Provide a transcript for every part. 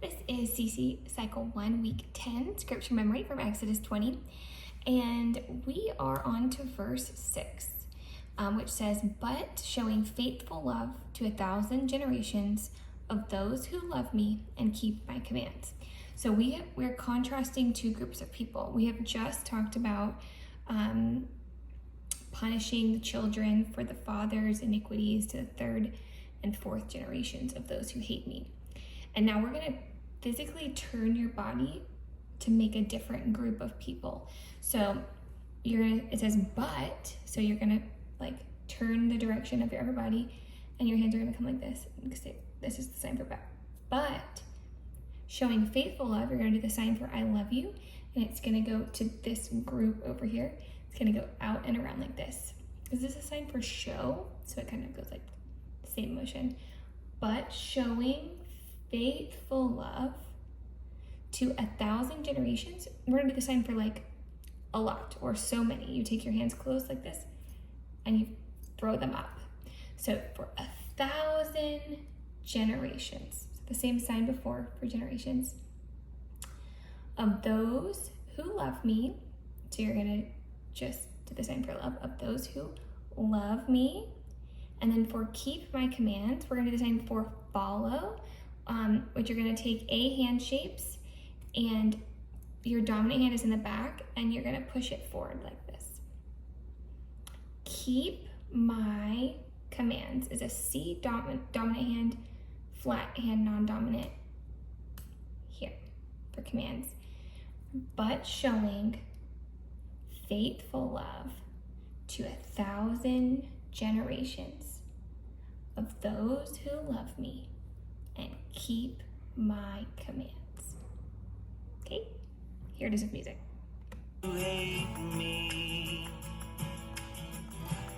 This is CC Cycle 1, Week 10, Scripture Memory from Exodus 20. And we are on to verse 6, which says, "But showing faithful love to 1,000 generations of those who love me and keep my commands." So we're contrasting two groups of people. We have just talked about punishing the children for the father's iniquities to the third and fourth generations of those who hate me. And now we're going to physically turn your body to make a different group of people. So it says but, so you're going to like turn the direction of your upper body and your hands are going to come like this. This is the sign for but showing faithful love, you're going to do the sign for I love you, and it's going to go to this group over here. It's going to go out and around like this. Is this a sign for show? So it kind of goes like the same motion. But showing faithful love to 1,000 generations, we're going to do the sign for like a lot or so many. You take your hands closed like this and you throw them up. So for 1,000 generations, so the same sign before for generations, of those who love me. So you're going to just do the sign for love, of those who love me. And then for keep my commands, we're going to do the sign for follow, which you're going to take A hand shapes, and your dominant hand is in the back, and you're going to push it forward like this. Keep my commands is a C dominant hand, flat hand non-dominant here for commands. But showing faithful love to 1,000 generations of those who love me and keep my commands. Okay, here it is with music. You hate me,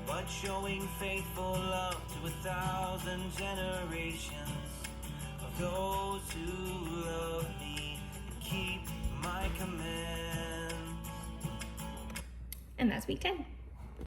but showing faithful love to 1,000 generations of those who love me and keep my commands. And that's week 10.